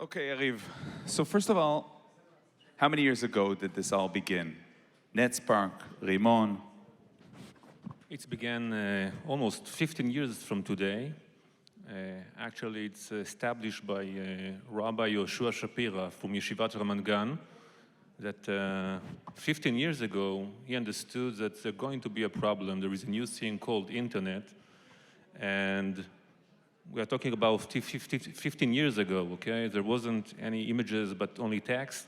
Okay, Yariv. So first of all, how many years ago did this all begin? Netspark, Rimon. It began almost 15 years from today. Actually, it's established by Rabbi Yoshua Shapira from Yeshivat Ramat Gan, that 15 years ago, he understood that there's going to be a problem. There is a new thing called internet, and we are talking about 15 years ago, okay? There wasn't any images, but only text.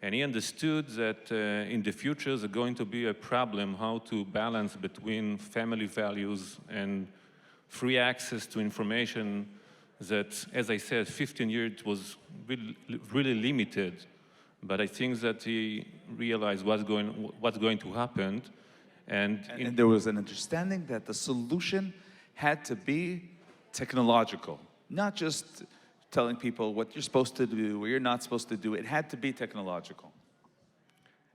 And he understood that in the future, there's going to be a problem how to balance between family values and free access to information that, as I said, 15 years was really limited. But I think that he realized what's going to happen. And there was an understanding that the solution had to be technological, not just telling people what you're supposed to do or you're not supposed to do. It had to be technological.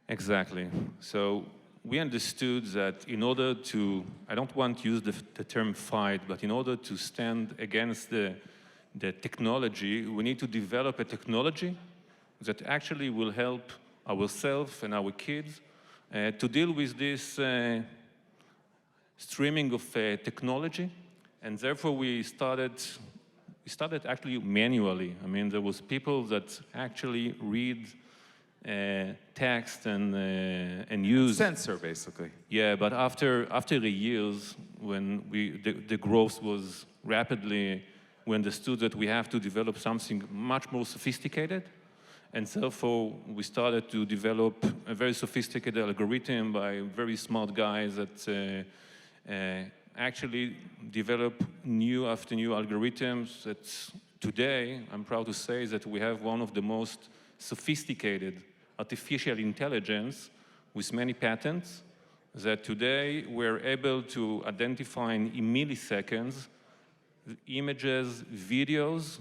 Exactly. So we understood that in order to, I don't want to use the term fight, but in order to stand against the technology, we need to develop a technology that actually will help ourselves and our kids to deal with this streaming of technology. And therefore, we started actually manually. I mean, there was people that actually read text and use censor, basically. Yeah, but after the years, when the growth was rapidly, we understood that we have to develop something much more sophisticated, and therefore we started to develop a very sophisticated algorithm by very smart guys that actually develop new after new algorithms that today, I'm proud to say, that we have one of the most sophisticated artificial intelligence with many patents, that today we're able to identify in milliseconds images, videos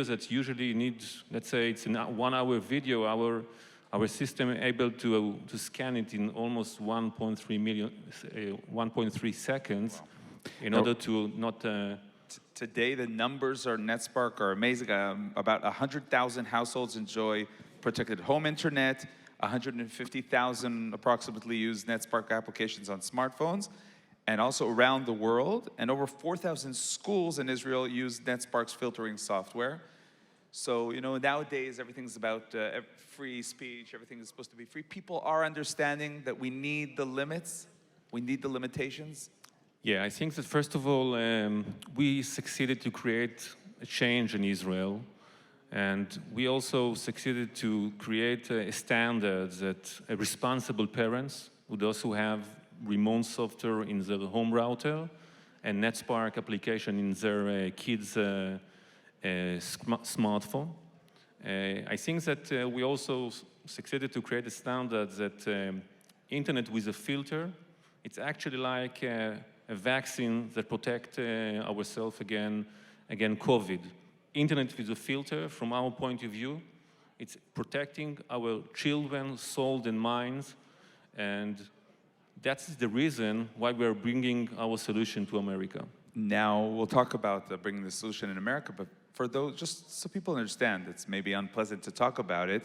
that usually need, let's say it's a 1 hour video, our system able to scan it in almost 1.3 seconds. Wow. In order to not... Today, the numbers on Netspark are amazing. About 100,000 households enjoy protected home internet. 150,000 approximately use Netspark applications on smartphones. And also around the world. And over 4,000 schools in Israel use Netspark's filtering software. So, you know, nowadays everything's about free speech. Everything is supposed to be free. People are understanding that we need the limits. We need the limitations. Yeah, I think that first of all, we succeeded to create a change in Israel, and we also succeeded to create a standard that responsible parents, those who have remote software in their home router and Netspark application in their kids' smartphone. I think that we also succeeded to create a standard that internet with a filter, it's actually like a vaccine that protects ourselves against COVID. Internet with a filter, from our point of view, it's protecting our children's soul and minds, and that's the reason why we're bringing our solution to America. Now, we'll talk about bringing the solution in America, but for those, just so people understand, it's maybe unpleasant to talk about it,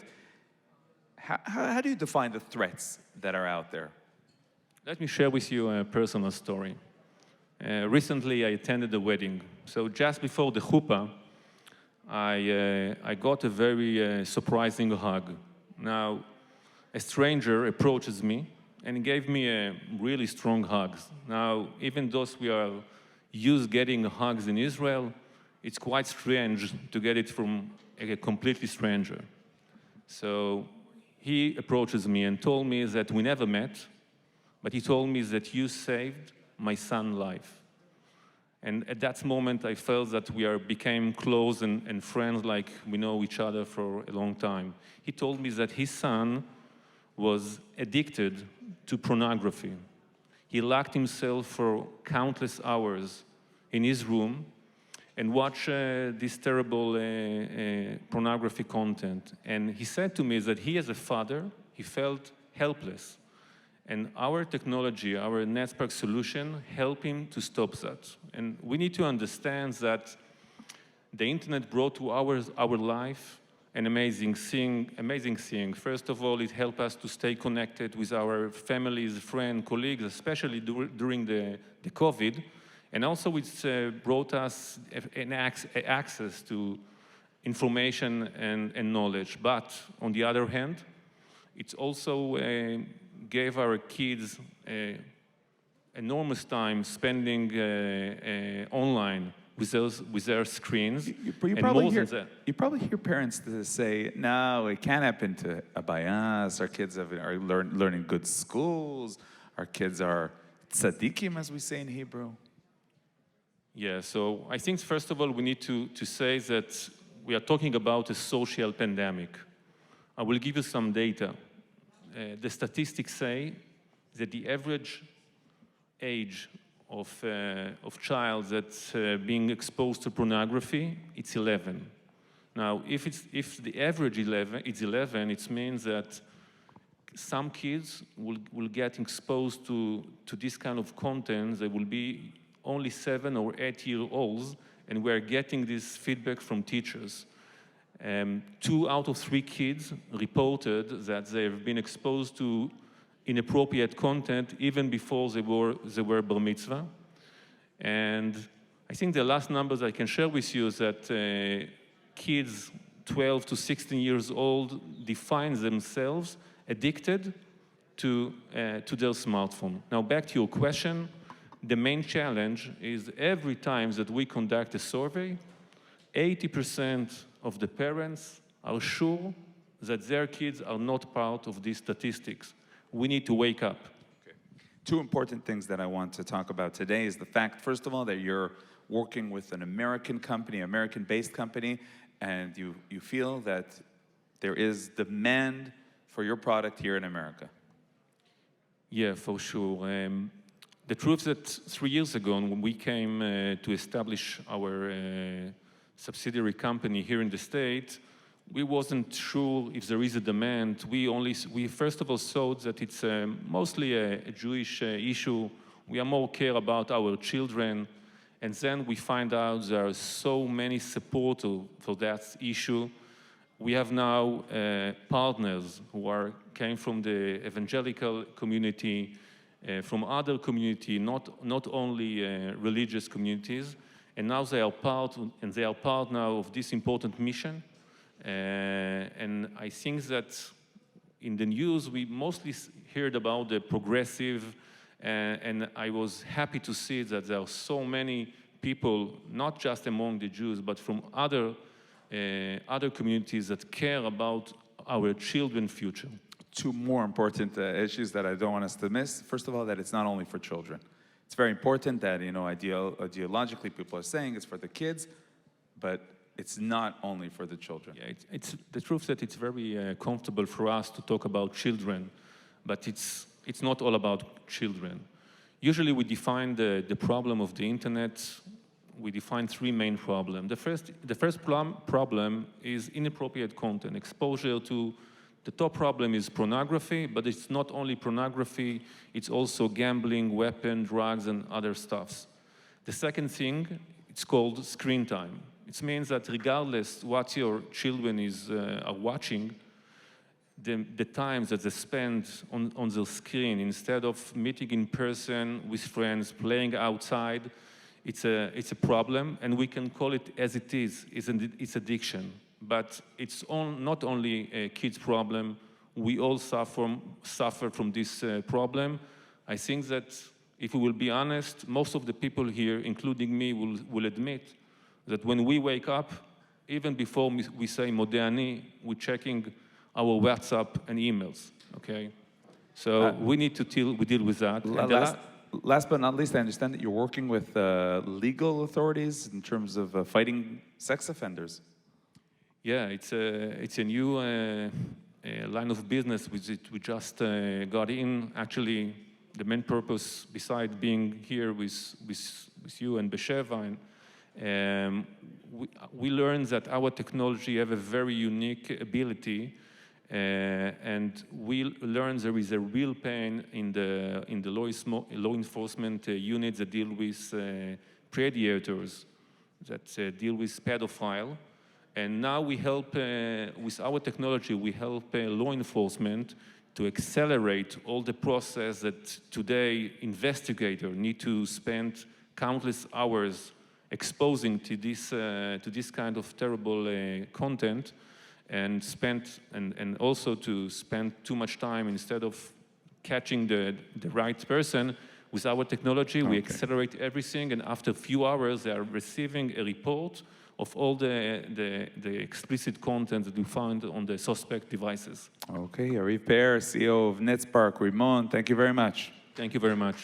how do you define the threats that are out there? Let me share with you a personal story. Recently, I attended a wedding. So just before the chuppah, I got a very surprising hug. Now, a stranger approaches me and gave me a really strong hug. Now, even though we are used getting hugs in Israel, it's quite strange to get it from a completely stranger. So he approaches me and told me that we never met, but he told me that you saved my son's life. And at that moment, I felt that we became close and friends, like we know each other for a long time. He told me that his son was addicted to pornography. He locked himself for countless hours in his room and watched this terrible pornography content. And he said to me that he, as a father, he felt helpless. And our technology, our Netspark solution, helped him to stop that. And we need to understand that the internet brought to our life an amazing thing. First of all, it helped us to stay connected with our families, friends, colleagues, especially during the COVID. And also it brought us access to information and knowledge. But on the other hand, it also gave our kids enormous time spending online with their screens. You and more than that. you probably hear parents say, no, it can't happen to Abayas. Our kids are learning good schools. Our kids are tzaddikim, as we say in Hebrew. Yeah, so I think first of all we need to say that we are talking about a social pandemic. I will give you some data. The statistics say that the average age of child that's being exposed to pornography, it's 11. Now, if the average is 11, it means that some kids will get exposed to this kind of content. They will be only 7 or 8 years old, and we're getting this feedback from teachers. 2 out of 3 kids reported that they've been exposed to inappropriate content even before they were bar mitzvah. And I think the last numbers I can share with you is that kids 12 to 16 years old define themselves addicted to their smartphone. Now back to your question, the main challenge is every time that we conduct a survey, 80% of the parents are sure that their kids are not part of these statistics. We need to wake up. Okay. 2 important things that I want to talk about today is the fact, first of all, that you're working with an American company, American-based company, and you feel that there is demand for your product here in America. Yeah, for sure. The truth that 3 years ago, when we came to establish our subsidiary company here in the States, we wasn't sure if there is a demand. We first of all thought that it's mostly a Jewish issue. We are more care about our children. And then we find out there are so many supporters for that issue. We have now partners who came from the evangelical community, from other community, not only religious communities. And now they are part now of this important mission. And I think that in the news, we mostly heard about the progressive, and I was happy to see that there are so many people, not just among the Jews, but from other communities that care about our children's future. 2 more important issues that I don't want us to miss. First of all, that it's not only for children. It's very important that, ideologically people are saying it's for the kids, but it's not only for the children. Yeah, it's the truth that it's very comfortable for us to talk about children, but it's not all about children. Usually we define the problem of the internet, we define 3 main problems. The first problem is inappropriate content, exposure to. The top problem is pornography, but it's not only pornography, it's also gambling, weapon, drugs, and other stuffs. The second thing, it's called screen time. It means that regardless what your children are watching, the time that they spend on the screen, instead of meeting in person with friends, playing outside, it's a problem, and we can call it as it is. It's addiction. But it's not only a kid's problem. We all suffer from this problem. I think that if we will be honest, most of the people here, including me, will admit that when we wake up, even before we say Modeh Ani, we're checking our WhatsApp and emails, okay? So we need to deal with that. Last but not least, I understand that you're working with legal authorities in terms of fighting sex offenders. Yeah, it's a new line of business we just got in. Actually, the main purpose, besides being here with you and Besheva, and we learned that our technology have a very unique ability, and we learned there is a real pain in the law enforcement units that deal with predators, that deal with pedophile. And now we help, with our technology, we help law enforcement to accelerate all the process that today investigators need to spend countless hours exposing to this kind of terrible content, and also to spend too much time instead of catching the right person. With our technology, we accelerate everything, and after a few hours, they are receiving a report of all the explicit content that we found on the suspect devices. Okay, Yariv Pear, CEO of Netspark. Ramon, thank you very much. Thank you very much.